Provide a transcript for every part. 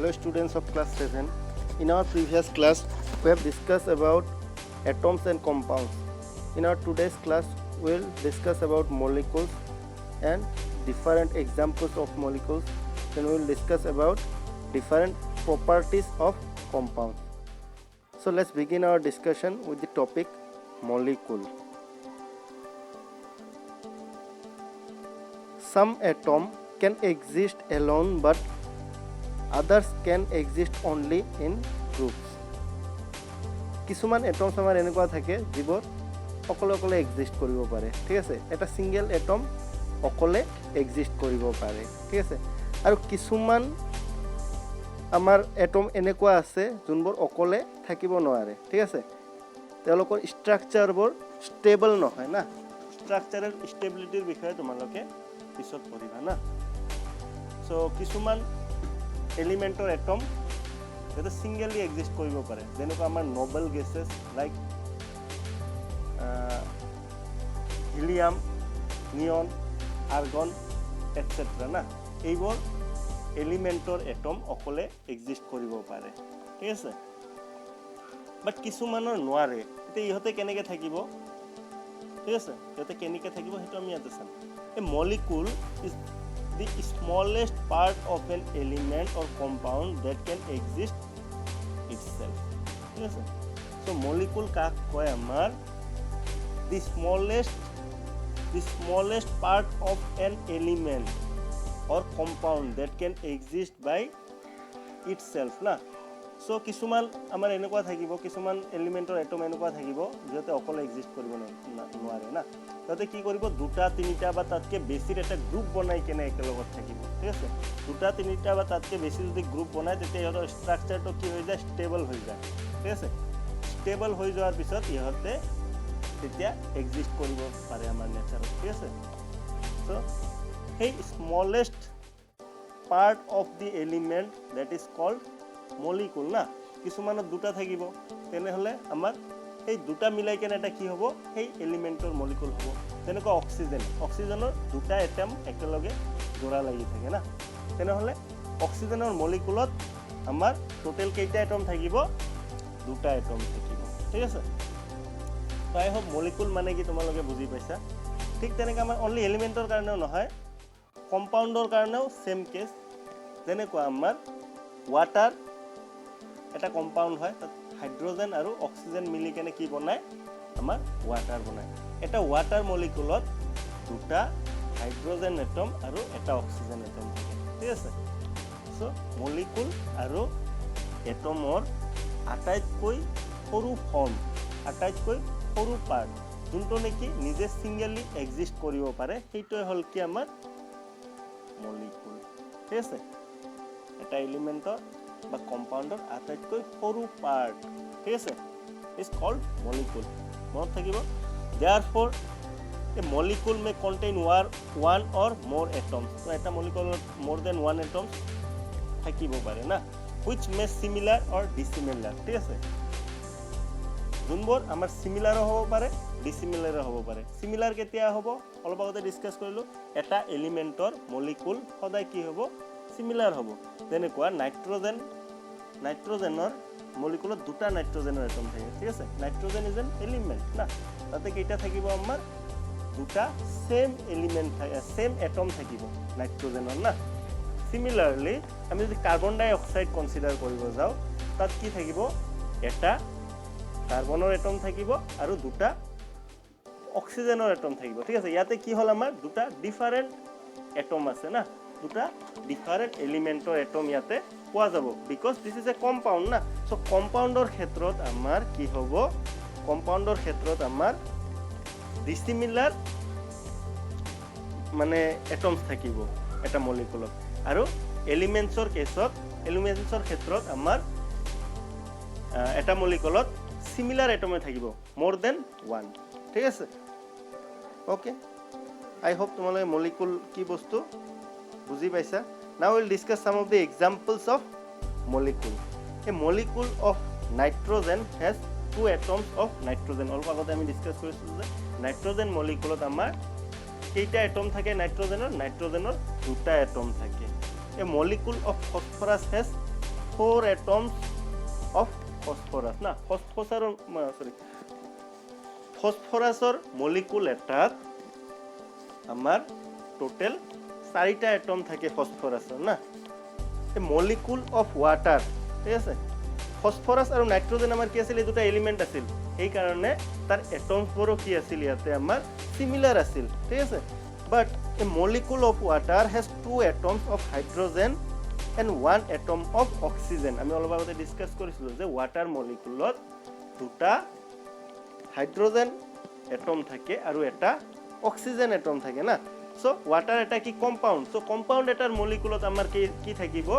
Hello students of class 7. In our previous class we have discussed about atoms and compounds. In our today's class we will discuss about molecules and different examples of molecules. Then we will discuss about different properties of compounds. So let's begin our discussion with the topic molecule. Some atom can exist alone but others can exist only in groups. কিছুমান atoms আমাৰ এনেকুৱা থাকে যিবোৰ অকলে অকলে exist কৰিব পাৰে, ঠিক আছে। এটা সিঙ্গেল এটম অকলে এক্সিষ্ট কৰিব পাৰে, ঠিক আছে। আৰু কিছুমান আমাৰ এটম এনেকুৱা আছে যোনবোৰ অকলে থাকিব নোৱাৰে, ঠিক আছে। তেওঁলোকৰ ষ্ট্ৰাকচাৰবোৰ ষ্টেবল নহয় না। ষ্ট্ৰাকচাৰেল ষ্টেবিলিটিৰ বিষয়ে তোমালোকে পিছত পঢ়িবা না। সো কিছুমান এলিমেন্টৰ এটম যেটা সিঙ্গেলি এক্সিষ্ট কৰিব পাৰে, যেনেকুৱা আমাৰ নোবেল গেছেছ লাইক হিলিয়াম, নিয়ন, আৰ্গন এটসেট্ৰা না। এইবোৰ এলিমেন্টৰ এটম অকলে এক্সিষ্ট কৰিব পাৰে, ঠিক আছে। বাট কিছুমানৰ নোৱাৰে। এতিয়া ইহঁতে কেনেকৈ থাকিব, ঠিক আছে। ইহঁতে কেনেকৈ থাকিব সেইটো আমি ইয়াতে চাম। A molecule is the smallest part of an element or compound that can exist itself. Yes, so molecule ka koy amar the smallest part of an element or compound that can exist by itself na. So কিছুমান আমাৰ এনেকুৱা থাকিব, কিছুমান এলিমেন্টৰ atom এনেকুৱা থাকিব যেতে অকলে exist কৰিব নোৱাৰে না। তাতে কি কৰিব, দুটা তিনিটা বা তাতকে বেছিৰ এটা গ্ৰুপ বনাই কেনে একেলগত থাকিব, ঠিক আছে। দুটা তিনিটা বা তাতকে বেছি যদি গ্ৰুপ বনায় তেতিয়া ইহঁতৰ ষ্ট্ৰাকচাৰটো কি হৈ যায়, ষ্টেবল হৈ যায়, ঠিক আছে। ষ্টেবল হৈ যোৱাৰ পিছত ইহঁতে তেতিয়া এক্সিষ্ট কৰিব পাৰে আমাৰ নেচাৰত, ঠিক আছে। চ' সেই smallest part of the element that is called molecule না। কিছুমানত দুটা থাকিব, তেনেহ'লে আমাৰ সেই দুটা মিলাই কেনে এটা কি হ'ব, সেই এলিমেন্টৰ মলিকুল হ'ব। যেনেকুৱা অক্সিজেনৰ দুটা এটম একেলগে জোৰা লাগি থাকে না। তেনেহ'লে অক্সিজেনৰ মলিকুলত আমাৰ টোটেল কেইটা এটম থাকিব, দুটা এটম থাকিব, ঠিক আছে। তো আই হোপ মলিকুল মানে কি তোমালোকে বুজি পাইছা। ঠিক তেনেকৈ আমাৰ অনলি এলিমেন্টৰ কাৰণেও নহয়, কম্পাউণ্ডৰ কাৰণেও সেম কেছ। যেনেকুৱা আমাৰ ৱাটাৰ এটা কম্পাউণ্ড হয়, তাত হাইড্ৰোজেন আৰু অক্সিজেন মিলি কেনে কি বনায়, আমাৰ ৱাটাৰ বনায়। এটা ৱাটাৰ মলিকুলত দুটা হাইড্ৰোজেন এটম আৰু এটা অক্সিজেন এটম থাকে, ঠিক আছে। চ' মলিকুল আৰু এটমৰ আটাইতকৈ সৰু ফৰ্ম, আটাইতকৈ সৰু পাৰ্ট যোনটো নেকি নিজে ছিংগেলি এক্সিষ্ট কৰিব পাৰে, সেইটোৱে হ'ল কি আমাৰ মলিকুল, ঠিক আছে। এটা এলিমেন্টৰ বা কম্পাউণ্ডৰ আটাইতকৈ সৰু পাৰ্ট, ঠিক আছে, ইজ কল্ড মলিকুল। মনত থাকিব। Therefore a molecule may contain one or more atoms. তো এটা মলিকুলত মোৰ দেন ওৱান এটমছ থাকিব পাৰে না, হুইচ মে চিমিলাৰ অৰ ডিচিমিলাৰ, ঠিক আছে। যোনবোৰ আমাৰ চিমিলাৰো হ'ব পাৰে, ডিচিমিলাৰো হ'ব পাৰে। চিমিলাৰ কেতিয়া হ'ব, অলপ আগতে ডিছকাছ কৰিলোঁ। এটা এলিমেণ্টৰ মলিকুল সদায় কি হ'ব, চিমিলাৰ হ'ব। যেনেকুৱা নাইট্ৰজেনৰ মলিকুলত দুটা নাইট্ৰজেনৰ এটম থাকে, ঠিক আছে। নাইট্ৰজেন ইজ এন এলিমেণ্ট না। তাতে কেইটা থাকিব, আমাৰ দুটা সেম এলিমেণ্ট থাকে, সেম এটম থাকিব নাইট্ৰজেনৰ না। চিমিলাৰলি আমি যদি কাৰ্বন ডাই অক্সাইড কনচিডাৰ কৰিব যাওঁ, তাত কি থাকিব, এটা কাৰ্বনৰ এটম থাকিব আৰু দুটা অক্সিজেনৰ এটম থাকিব, ঠিক আছে। ইয়াতে কি হ'ল, আমাৰ দুটা ডিফাৰেণ্ট এটম আছে না, দুটা ডিফাৰেণ্ট এলিমেন্টৰ এটম ইয়াতে পোৱা যাব, because this is a compound না। চ' কম্পাউণ্ডৰ ক্ষেত্ৰত আমাৰ কি হ'ব, কম্পাউণ্ডৰ ক্ষেত্ৰত আমাৰ ডিচিমিলাৰ মানে এটমছ থাকিব এটা মলিকুলত, আৰু এলিমেন্টছৰ ক্ষেত্ৰত আমাৰ এটা মলিকুলত চিমিলাৰ এটমে থাকিব, মোৰ দেন ওৱান, ঠিক আছে। অ'কে, আই হোপ তোমালোকে মলিকুল কি বস্তু বুজি পাইছা। Now we'll discuss some of the examples of molecule. A molecule of nitrogen has two atoms of nitrogen. অলপ আগতে আমি ডিসকাস কৰিছিলোঁ যে নাইট্ৰজেন মলিকুলত আমাৰ কেইটা এটম থাকে, নাইট্ৰজেনৰ দুটা এটম থাকে। A molecule of phosphorus has 4 atoms of phosphorus না ফসফৰাসৰ মলিকুল এটাত আমাৰ টোটাল 4টা এটম থাকে ফসফৰাসৰ না এ মলিকুল অফ ওয়াটাৰ ঠিক আছে ফসফৰাস আৰু নাইট্ৰোজেন আমাৰ কি আছিল এই দুটা এলিমেন্ট আছিল এই কাৰণে তাৰ এটমছবোৰো কি আছিল ইয়াতে আমাৰ সিমিলার আছিল ঠিক আছে but a molecule of water has 2 atoms of hydrogen and 1 atom of oxygen আমি অলপ আগতে ডিসকাস কৰিছিলো যে ওয়াটাৰ মলিকুলত দুটা হাইড্ৰোজেন এটম থাকে আৰু এটা অক্সিজেন এটম থাকে না সো ওয়াটাৰ এটা কি কম্পাউন্ড সো কম্পাউন্ড এটাৰ মলিকুলত আমাৰ কি থাকিব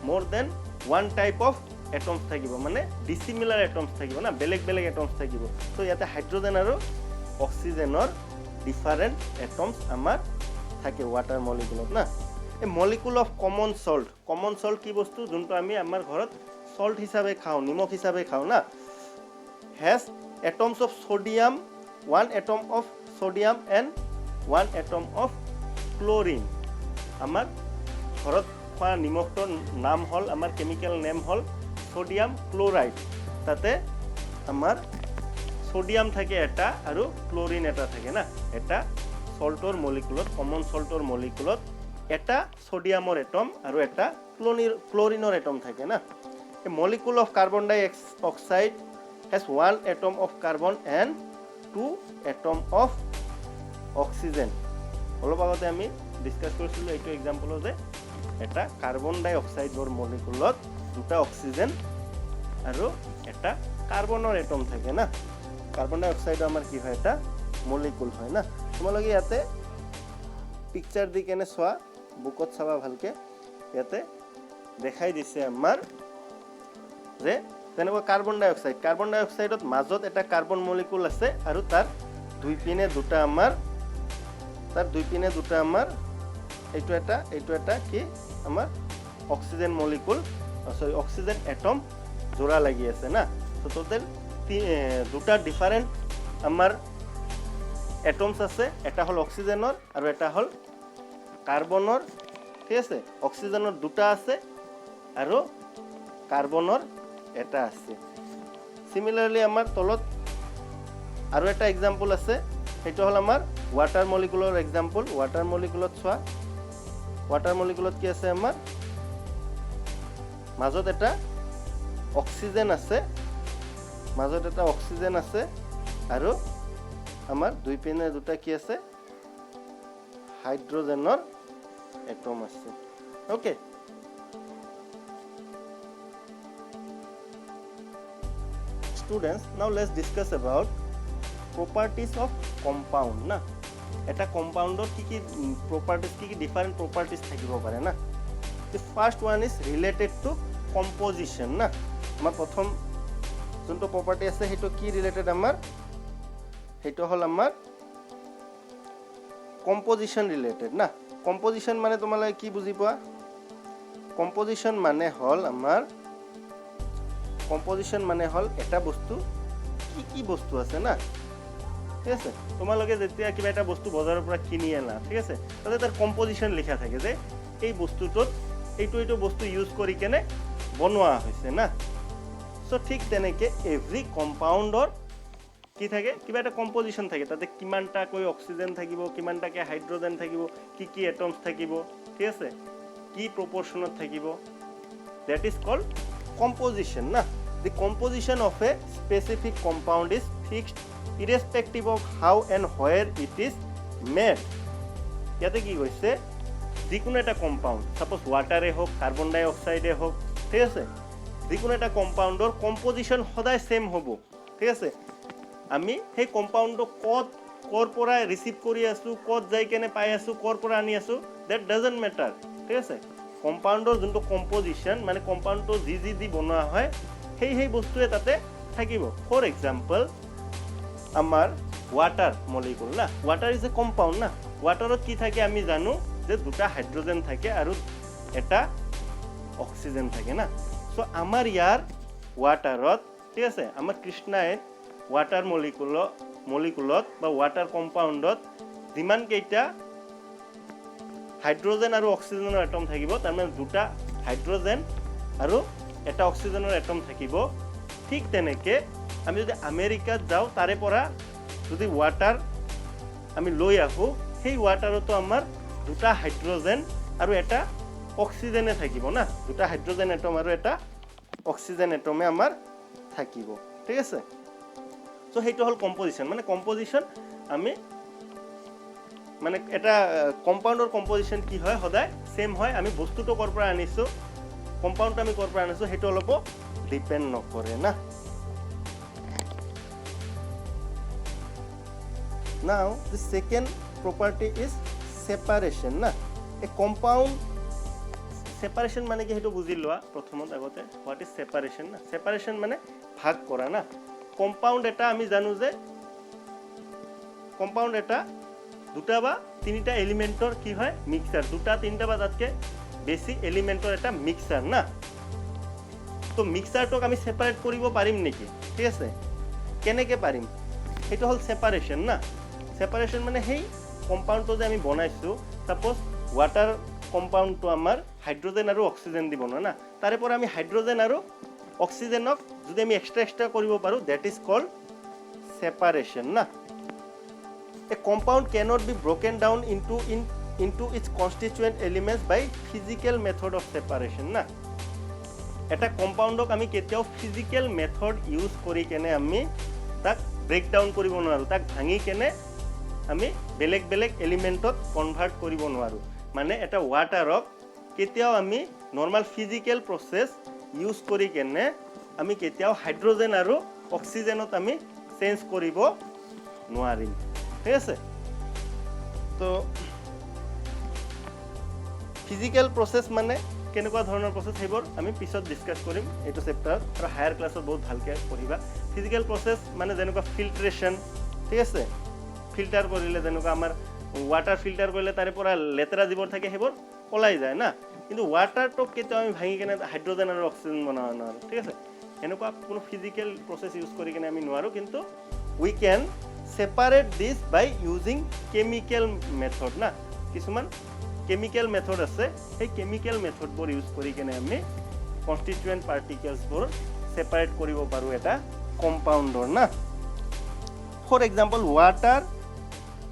more than one type of atoms থাকিব মানে dissimilar atoms থাকিব না বেলেগ বেলেগ atoms থাকিব সো ইয়াতে হাইড্রোজেন আৰু অক্সিজেনৰ ডিফাৰেন্ট atoms আমাৰ থাকে ওয়াটার মলিকুলত না a molecule of common salt কি বস্তু যোনটো আমি আমাৰ ঘৰত সল্ট হিসাবে খাও নিমখ হিসাবে খাও না has atoms of sodium 1 atom of sodium and 1 atom of chlorine আমাৰ ঘৰত খোৱা নিমখৰ নাম হল আমাৰ কেমিক্যাল নেম হল সোডিয়াম ক্লোৰাইড তাতে আমাৰ সোডিয়াম থাকে এটা আৰু ক্লোৰিন এটা থাকে না এটা সল্টৰ মলিকুলত কমন সল্টৰ মলিকুলত এটা সোডিয়ামৰ এটম আৰু এটা ক্লোৰিনৰ এটম থাকে না a molecule of carbon dioxide has 1 atom of carbon and 2 atom of oxygen অলপ আগতে আমি ডিসকাস কৰিছিলো এইটো এক্সাম্পল যে এটা কাৰ্বন ডাই অক্সাইডৰ মলিকুলত দুটা অক্সিজেন আৰু এটা কাৰ্বনৰ এটম থাকে না কাৰ্বন ডাই অক্সাইড আমাৰ কি হয় এটা মলিকুল হয় না তোমালোকে ইয়াতে পিকচাৰ দি কেনে সোয়া বুকত চাবা ভালকে ইয়াতে দেখাই দিছে আমাৰ যে তেনেকুৱা কাৰ্বন ডাই অক্সাইডত মাজত এটা কাৰ্বন মলিকুল আছে আৰু তাৰ দুই পিনে দুটা আমাৰ এইটো এটা কি আমাৰ oxygen molecule sorry oxygen atom জোড়া লাগি আছে না তো টোটাল দুটা ডিফারেন্ট আমাৰ এটমস আছে এটা হল অক্সিজেনৰ আৰু এটা হল কাৰ্বনৰ ঠিক আছে অক্সিজেনৰ দুটা আছে আৰু কাৰ্বনৰ এটা আছে সিমিলাৰলি আমাৰ তলত আৰু এটা এক্সাম্পল আছে সেইটো হল আমাৰ ওয়াটাৰ মলিকুলৰ এক্সাম্পল ওয়াটাৰ মলিকুলত সোয়া ওয়াটাৰ মলিকুলত কি আছে আমাৰ মাজত এটা অক্সিজেন আছে আৰু আমাৰ দুই পিনে দুটা কি আছে হাইড্ৰোজেনৰ এটম আছে okay students now let's discuss about properties of compound na eta compoundor ki properties ki different properties thakibo pare na the first one is related to composition na amar prothom jonto property ase heto ki related amar heto hol amar composition related na composition mane tomala ki buji poa composition mane hol amar composition মানে হল এটা বস্তু কি বস্তু আছে না ঠিক আছে তোমালোকে যেতিয়া কিবা এটা বস্তু বজাৰৰ পৰা কিনি আনা ঠিক আছে তাতে তাৰ কম্পোজিশন লিখা থাকে যে এই বস্তুটোত এইটো বস্তু ইউজ কৰি কেনে বনোৱা হৈছে না সো ঠিক তেনেকে এভৰি কম্পাউণ্ডৰ কি থাকে কিবা এটা কম্পোজিশন থাকে তাতে কিমানটা কৈ অক্সিজেন থাকিব কিমানটাকে হাইড্ৰোজেন থাকিব কি এটমস থাকিব ঠিক আছে কি প্ৰপৰচনত থাকিব that is called composition na the composition of a specific compound is fixed irrespective of how and where it is made yate ki hoise jikono eta compound suppose water e hok carbon dioxide e hok thik ase jikono eta compound or composition hoday same hobo thik ase ami he compound kor pora receive kori asu kot jai kene pai asu kor pora ani asu that doesn't matter thik ase কম্পাউণ্ডৰ যোনটো composition মানে কম্পাউণ্ডটো যি দি বনোৱা হয় সেই বস্তুৱে তাতে থাকিব for example আমাৰ ওয়াটাৰ মলিকুল না ওয়াটাৰ ইজ এ কম্পাউন্ড না ওয়াটাৰত কি থাকে আমি জানো যে দুটা হাইড্ৰোজেন থাকে আৰু এটা অক্সিজেন থাকে না সো আমাৰ ইয়াৰ ওয়াটাৰত ঠিক আছে আমাৰ কৃষ্ণাই ওয়াটাৰ মলিকুলত বা ওয়াটাৰ কম্পাউণ্ডত যিমান কেইটা হাইড্ৰোজেন আৰু অক্সিজেনৰ এটম থাকিব, তাৰমানে দুটা হাইড্ৰোজেন আৰু এটা অক্সিজেনৰ এটম থাকিব। ঠিক তেনেকৈ আমি যদি আমেৰিকাত যাওঁ, তাৰে পৰা যদি ৱাটাৰ আমি লৈ আহোঁ, সেই ৱাটাৰতো আমাৰ দুটা হাইড্ৰোজেন আৰু এটা অক্সিজেনে থাকিব না, দুটা হাইড্ৰোজেন এটম আৰু এটা অক্সিজেন এটমে আমাৰ থাকিব। ঠিক আছে, চ' সেইটো হ'ল কম্পজিশ্যন। মানে কম্পজিশ্যন আমি মানে এটা কম্পাউণ্ডৰ কম্পজিশ্যন কি হয়, সদায় ছেম হয়। আমি বস্তুটো ক'ৰ পৰা আনিছোঁ, কম্পাউণ্ডটো আমি ক'ৰ পৰা আনিছোঁ, সেইটো অলপো ডিপেণ্ড নকৰে না। Now the second property is separation না। A compound separation মানে কি সেইটো বুজি লোৱা প্ৰথমত আগতে, what is separation না। separation মানে ভাগ কৰা না। কম্পাউণ্ড এটা আমি জানো যে কম্পাউণ্ড এটা দুটা বা তিনিটা এলিমেণ্টৰ কি হয়, মিক্সাৰ, দুটা তিনিটা বা তাতকৈ বেছি এলিমেণ্টৰ এটা মিক্সাৰ না। তো মিক্সাৰটোক আমি ছেপাৰেট কৰিব পাৰিম নেকি? ঠিক আছে, কেনেকৈ পাৰিম, সেইটো হ'ল ছেপাৰেশ্যন না। ছেপাৰেশ্যন মানে সেই কম্পাউণ্ডটো যে আমি বনাইছোঁ, ছাপ'জ ৱাটাৰ কম্পাউণ্ডটো আমাৰ হাইড্ৰোজেন আৰু অক্সিজেন দি বনোৱা না, তাৰে পৰা আমি হাইড্ৰোজেন আৰু অক্সিজেনক যদি আমি এক্সট্ৰা কৰিব পাৰোঁ, ডেট ইজ কল্ড ছেপাৰেশ্যন না। A compound cannot be broken down into its constituent elements by physical method of separation না। এটা কম্পাউণ্ডক আমি কেতিয়াও ফিজিকেল মেথড ইউজ কৰি কেনে আমি তাক ব্ৰেক ডাউন কৰিব নোৱাৰোঁ, তাক ভাঙি কেনে আমি বেলেগ বেলেগ এলিমেণ্টত কনভাৰ্ট কৰিব নোৱাৰোঁ। মানে এটা ৱাটাৰক কেতিয়াও আমি নৰ্মেল ফিজিকেল প্ৰচেছ ইউজ কৰি কেনে আমি কেতিয়াও হাইড্ৰোজেন আৰু অক্সিজেনত আমি চেঞ্জ কৰিব নোৱাৰিম। ঠিক আছে, তো ফিজিকেল প্ৰচেছ মানে কেনেকুৱা ধৰণৰ প্ৰচেছ, সেইবোৰ আমি পিছত ডিছকাছ কৰিম এইটো চেপ্টাৰত, আৰু হায়াৰ ক্লাছত বহুত ভালকৈ পঢ়িবা। ফিজিকেল প্ৰচেছ মানে যেনেকুৱা ফিল্ট্ৰেশ্যন, ঠিক আছে, ফিল্টাৰ কৰিলে যেনেকুৱা আমাৰ ৱাটাৰ ফিল্টাৰ কৰিলে তাৰে পৰা লেতেৰা যিবোৰ থাকে সেইবোৰ ওলাই যায় না, কিন্তু ৱাটাৰটোক কেতিয়াও আমি ভাঙি কেনে হাইড্ৰোজেন আৰু অক্সিজেন বনাব নোৱাৰোঁ। ঠিক আছে, এনেকুৱা কোনো ফিজিকেল প্ৰচেছ ইউজ কৰি কেনে আমি নোৱাৰোঁ, কিন্তু we can separate this by using chemical method না। কিছুমান কেমিকেল মেথড আছে, সেই কেমিকেল মেথডবোৰ ইউজ কৰি কেনে আমি কনষ্টিটুৱেণ্ট পাৰ্টিকেলছবোৰ ছেপাৰেট কৰিব পাৰোঁ এটা কম্পাউণ্ডৰ না। For example, water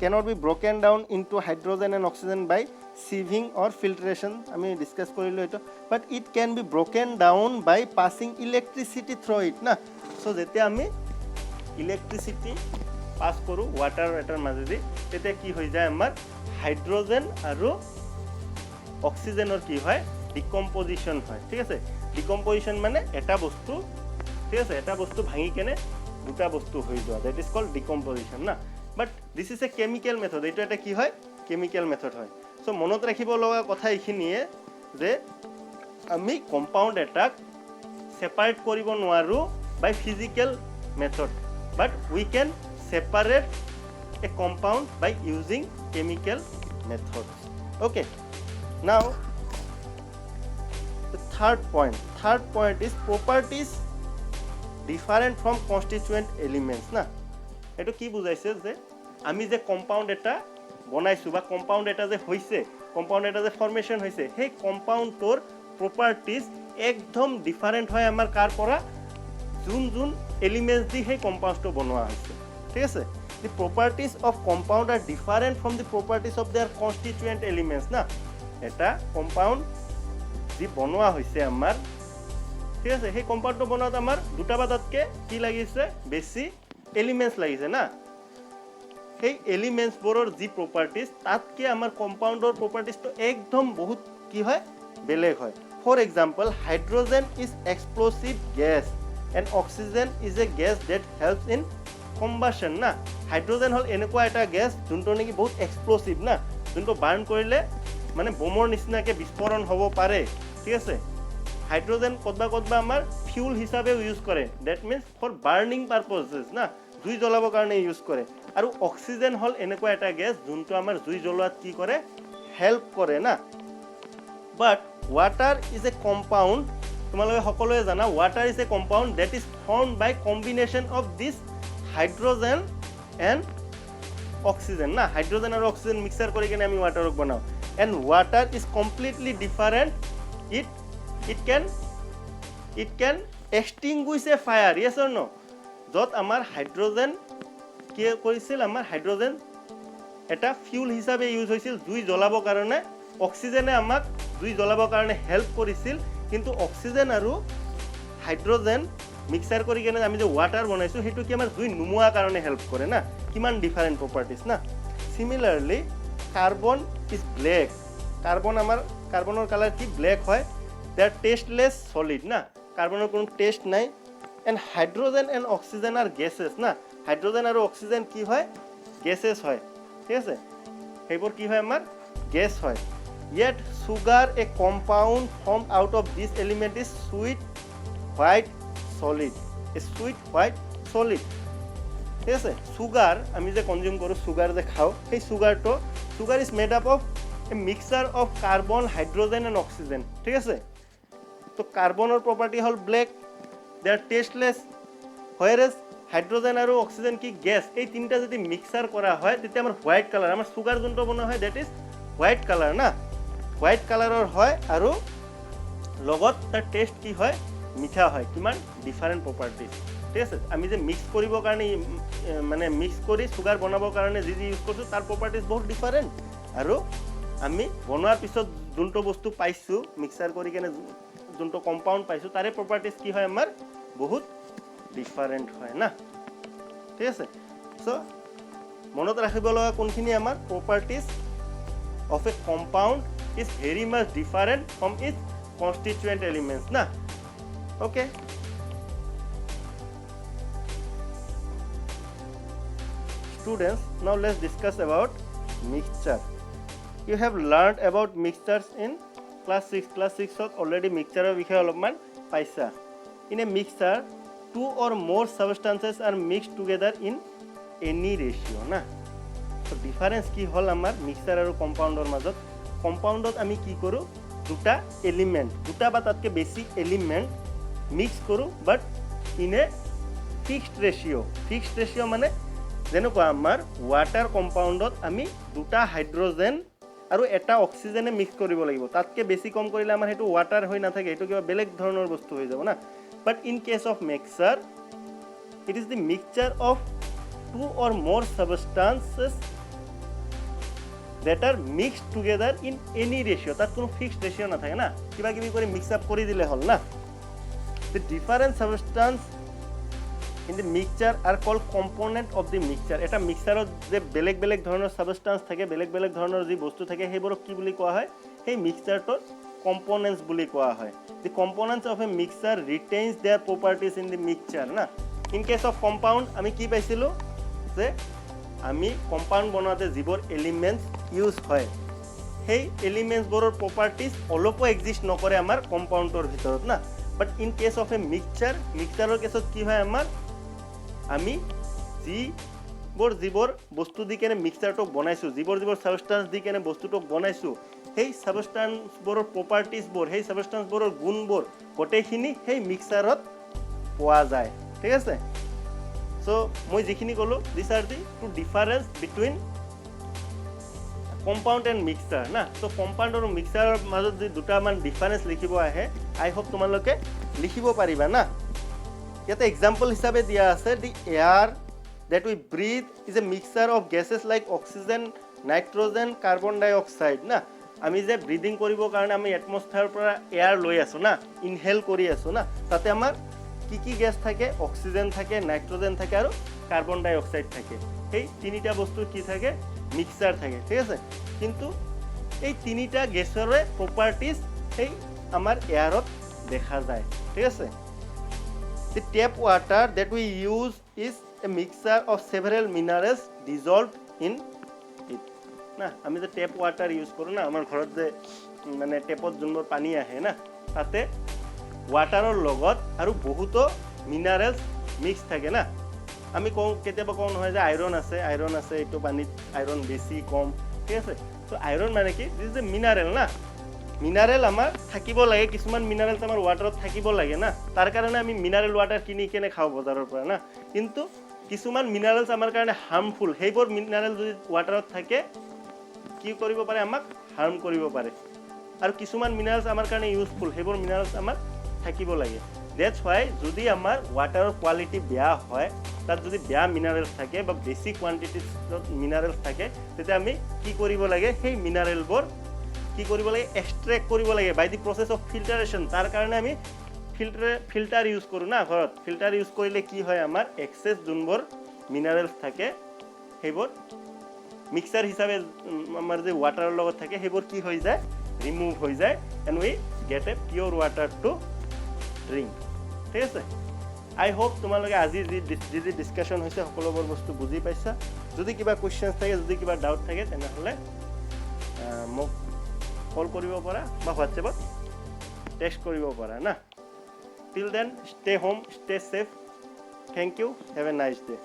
cannot be broken down into hydrogen and oxygen by sieving or filtration, আমি ডিছকাছ কৰিলোঁ এইটো, but it can be broken down by passing electricity through it না। চ' যেতিয়া আমি ইলেক্ট্ৰিচিটি পাছ কৰোঁ ৱাটাৰ এটাৰ মাজেদি, তেতিয়া কি হৈ যায়, আমাৰ হাইড্ৰোজেন আৰু অক্সিজেনৰ কি হয়, ডিকম্পজিশ্যন হয়। ঠিক আছে, ডিকম্পজিশ্যন মানে এটা বস্তু, ঠিক আছে, এটা বস্তু ভাঙি কেনে দুটা বস্তু হৈ যোৱা, ডেট ইজ কল্ড ডিকম্পজিশ্যন না। বাট this is a chemical method, এইটো এটা কি হয়, কেমিকেল মেথড হয়। চ' মনত ৰাখিব লগা কথা এইখিনিয়ে যে আমি কম্পাউণ্ড এটাক ছেপাৰেট কৰিব নোৱাৰোঁ by physical method, but we can separate a compound by using chemical method. Okay, now the third point is properties different from constituent elements না। এইটো কি বুজাইছে যে আমি যে কম্পাউণ্ড এটা বনাইছোঁ বা কম্পাউণ্ড এটা যে হৈছে, কম্পাউণ্ড এটা যে ফৰ্মেশ্যন হৈছে, সেই কম্পাউণ্ডটোৰ প্ৰপাৰ্টিজ একদম ডিফাৰেণ্ট হয় আমাৰ কাৰ পৰা, যোন যোন এলিমেণ্টছ দি সেই কম্পাউণ্ডটো বনোৱা হৈছে। ঠিক আছে, the properties of compound are different from the properties of their constituent elements না। এটা কম্পাউণ্ড যি বনোৱা হৈছে আমাৰ, ঠিক আছে, সেই কম্পাউণ্ডটো বনোৱাত আমাৰ দুটা বা তাতকৈ কি লাগিছে, বেছি এলিমেণ্টছ লাগিছে না। সেই এলিমেণ্টছবোৰৰ যি প্ৰপাৰ্টিজ, তাতকৈ আমাৰ কম্পাউণ্ডৰ প্ৰপাৰ্টিজটো একদম বহুত কি হয়, বেলেগ হয়। For example, hydrogen is explosive gas and oxygen is a gas that helps in combustion না। হাইড্ৰোজেন হ'ল এনেকুৱা এটা গেছ যোনটো নেকি বহুত এক্সপ্ল'চিভ না, যোনটো বাৰ্ণ কৰিলে মানে বোমৰ নিচিনাকৈ বিস্ফোৰণ হ'ব পাৰে। ঠিক আছে, হাইড্ৰোজেন ক'তবা আমাৰ ফিউল হিচাপেও ইউজ কৰে, ডেট মিনছ ফৰ বাৰ্ণিং পাৰ্পজেছ না, জুই জ্বলাবৰ কাৰণে ইউজ কৰে। আৰু অক্সিজেন হ'ল এনেকুৱা এটা গেছ যোনটো আমাৰ জুই জ্বলোৱাত কি কৰে, হেল্প কৰে না। But water is a compound, তোমালোকে সকলোৱে জানা water is a compound that is formed by combination of this hydrogen and oxygen না। হাইড্ৰোজেন আৰু অক্সিজেন মিক্সাৰ কৰি কিনে আমি ৱাটাৰক বনাওঁ। and water is completely different. It can extinguish a fire, yes or no? যত আমাৰ হাইড্ৰোজেন কি কৰিছিল, আমাৰ হাইড্ৰোজেন এটা ফিউল হিচাপে ইউজ হৈছিল জুই জ্বলাবৰ কাৰণে, অক্সিজেনে আমাক জুই জ্বলাবৰ কাৰণে হেল্প কৰিছিল, কিন্তু অক্সিজেন আৰু হাইড্ৰোজেন মিক্সাৰ কৰি কেনে আমি যে ৱাটাৰ বনাইছোঁ সেইটো কি আমাৰ জুই নুমোৱাৰ কাৰণে হেল্প কৰে না, কিমান ডিফাৰেণ্ট প্ৰপাৰ্টিজ না। সিমিলাৰলি কাৰ্বন ইজ ব্লেক, কাৰ্বনৰ কালাৰ কি ব্লেক হয়, দে আৰ টেষ্টলেছ সলিড না, কাৰ্বনৰ কোনো টেষ্ট নাই। And hydrogen and oxygen R gases না, হাইড্ৰোজেন আৰু অক্সিজেন কি হয়, গেছেছ হয়, ঠিক আছে, সেইবোৰ কি হয় আমাৰ গেছ হয়। Yet sugar, a compound formed out of this element, is sweet white solid, a sweet white solid, ঠিক আছে। সুগার আমি যে কনজিউম কৰোঁ, সুগাৰ যে খাওঁ, সেই সুগাৰটো sugar is made up of a mixture of carbon, hydrogen and oxygen, ঠিক আছে। তো কাৰ্বনৰ প্ৰপাৰ্টি হ'ল black, they are tasteless, whereas hydrogen আৰু অক্সিজেন কি গেছ, এই তিনিটা যদি মিক্সাৰ কৰা হয় তেতিয়া আমাৰ হোৱাইট কালাৰ, আমাৰ সুগাৰ যোনটো বনোৱা হয় ডেট ইজ হোৱাইট কালাৰ না, হোৱাইট কালাৰৰ হয় আৰু লগত তাৰ টেষ্ট কি হয়, মিঠা হয়, কিমান ডিফাৰেণ্ট প্ৰপাৰ্টিজ, ঠিক আছে। আমি যে মিক্স কৰিবৰ কাৰণে মানে মিক্স কৰি চুগাৰ বনাবৰ কাৰণে যি ইউজ কৰিছোঁ তাৰ প্ৰপাৰ্টিজ বহুত ডিফাৰেণ্ট, আৰু আমি বনোৱাৰ পিছত যোনটো বস্তু পাইছোঁ মিক্সাৰ কৰি কেনে যোনটো কম্পাউণ্ড পাইছোঁ তাৰে প্ৰপাৰ্টিজ কি হয় আমাৰ বহুত ডিফাৰেণ্ট হয় না, ঠিক আছে। চ' মনত ৰাখিব লগা কোনখিনি আমাৰ properties of a compound is very much different from its constituent elements na, okay. Students, now let's discuss about mixture. You have learned about mixtures in class 6 to already mixture বিষয়ে অলপমান পাইছা। In a mixture, two or more substances are mixed together in any ratio na। তো difference কি হ'ল আমাৰ mixer আৰু কম্পাউণ্ডৰ মাজত, কম্পাউণ্ডত আমি কি কৰোঁ, দুটা এলিমেণ্ট, দুটা বা তাতকৈ বেছি এলিমেণ্ট মিক্স কৰোঁ, but in a fixed ratio'. Fixed ratio' মানে যেনেকুৱা আমাৰ ৱাটাৰ কম্পাউণ্ডত আমি দুটা হাইড্ৰোজেন আৰু এটা অক্সিজেনে মিক্স কৰিব লাগিব, তাতকৈ বেছি কম কৰিলে আমাৰ সেইটো ৱাটাৰ হৈ নাথাকে, সেইটো কিবা বেলেগ ধৰণৰ বস্তু হৈ যাব না। But in case of mixture, it is the mixture of two or more substances that are mixed together in any ratio, তাত কোনো ফিক্সড ৰেচিঅ' নাথাকে না, কিবা কিবি কৰি মিক্স আপ কৰি দিলে হ'ল না। The different substance in the mixture are called component of the mixture। এটা মিক্সাৰত যে বেলেগ বেলেগ ধৰণৰ সাবস্টান্স থাকে, বেলেগ বেলেগ ধৰণৰ যি বস্তু থাকে সেইবোৰক কি বুলি কোৱা হয়, সেই মিক্সাৰটোৰ কম্পনেণ্টছ বুলি কোৱা হয়। The components of a mixture retains their properties in the mixture না। In case of compound আমি কি পাইছিলোঁ যে আমি কম্পাউণ্ড বনাওঁতে যিবোৰ এলিমেণ্টছ ইউজ হয় সেই এলিমেণ্টছবোৰৰ প্ৰপাৰ্টিজ অলপো এক্সিষ্ট নকৰে আমাৰ কম্পাউণ্ডৰ ভিতৰত না। বাট ইন কেছ অফ এ মিক্সাৰৰ কেছত কি হয়, আমাৰ আমি যিবোৰ বস্তু দি কেনে মিক্সাৰটোক বনাইছোঁ, যিবোৰ ছাবষ্টান্স দি কেনে বস্তুটোক বনাইছোঁ, সেই ছাবষ্টান্সবোৰৰ প্ৰপাৰ্টিজবোৰ, সেই ছাবষ্টান্সবোৰৰ গুণবোৰ গোটেইখিনি সেই মিক্সাৰত পোৱা যায়, ঠিক আছে। চ' মই যিখিনি ক'লোঁ, this are the two difference between compound and mixture না। চ' কম্পাউণ্ড আৰু মিক্সাৰৰ মাজত যি দুটামান ডিফাৰেঞ্চ লিখিব আহে, আই হোপ তোমালোকে লিখিব পাৰিবা না। ইয়াতে এক্সাম্পল হিচাপে দিয়া আছে, দি air that we breathe is a mixture of gases like oxygen, nitrogen, carbon dioxide না। আমি যে ব্ৰিডিং কৰিবৰ কাৰণে আমি এটমস্ফিয়াৰৰ পৰা এয়াৰ লৈ আছোঁ না, ইনহেল কৰি আছোঁ না, তাতে আমাৰ কি কি গেছ থাকে, অক্সিজেন থাকে, নাইট্ৰজেন থাকে আৰু কাৰ্বন ডাই অক্সাইড থাকে। সেই তিনিটা বস্তু কি থাকে, মিক্সাৰ থাকে, ঠিক আছে। কিন্তু এই তিনিটা গেছৰে প্ৰপাৰ্টিজ সেই আমাৰ এয়াৰত দেখা যায়, ঠিক আছে। The tap water that we use is a mixture of several minerals dissolved in it না। আমি যে টেপ ৱাটাৰ ইউজ কৰোঁ না, আমাৰ ঘৰত যে মানে টেপত যোনবোৰ পানী আহে না, তাতে ৱাটাৰৰ লগত আৰু বহুতো মিনাৰেলছ মিক্স থাকে না। আমি কওঁ কেতিয়াবা কওঁ নহয় যে আইৰণ আছে, এইটো পানীত আইৰণ বেছি কম, ঠিক আছে। তো আইৰণ মানে কি, দিছ ইজ এ মিনাৰেল না। মিনাৰেল আমাৰ থাকিব লাগে, কিছুমান মিনাৰেলছ আমাৰ ৱাটাৰত থাকিব লাগে না, তাৰ কাৰণে আমি মিনাৰেল ৱাটাৰ কিনি কেনে খাওঁ বজাৰৰ পৰা না। কিন্তু কিছুমান মিনাৰেলছ আমাৰ কাৰণে হাৰ্মফুল, সেইবোৰ মিনাৰেল যদি ৱাটাৰত থাকে কি কৰিব পাৰে আমাক হাৰ্ম কৰিব পাৰে আৰু কিছুমান মিনাৰেলছ আমাৰ কাৰণে ইউজফুল সেইবোৰ মিনাৰেলছ আমাক থাকিব লাগে দ্যাটছ হোৱাই যদি আমাৰ ৱাটাৰৰ কোৱালিটি বেয়া হয় তাত যদি বেয়া মিনাৰেলছ থাকে বা বেছি কোৱান্টিটিত মিনাৰেলছ থাকে তেতিয়া আমি কি কৰিব লাগে সেই মিনাৰেলবোৰ কি কৰিব লাগে এক্সট্ৰেক্ট কৰিব লাগে বাই দি প্ৰচেছ অফ ফিল্টাৰেশ্যন তাৰ কাৰণে আমি ফিল্টাৰ ইউজ কৰোঁ না ঘৰত ফিল্টাৰ ইউজ কৰিলে কি হয় আমাৰ এক্সেছ যোনবোৰ মিনাৰেলছ থাকে সেইবোৰ মিক্সাৰ হিচাপে আমাৰ যে ৱাটাৰৰ লগত থাকে সেইবোৰ কি হৈ যায় ৰিমুভ হৈ যায় and we get a pure water to drink ঠিক আছে আই হোপ তোমালোকে আজি যি ডিছকাশ্যন হৈছে সকলোবোৰ বস্তু বুজি পাইছা যদি কিবা কুৱেশ্যনছ থাকে যদি কিবা ডাউট থাকে তেনেহ'লে মোক কল কৰিব পাৰা বা হোৱাটছএপত টেক্সট কৰিব পাৰা না till then stay home stay safe thank you have a nice day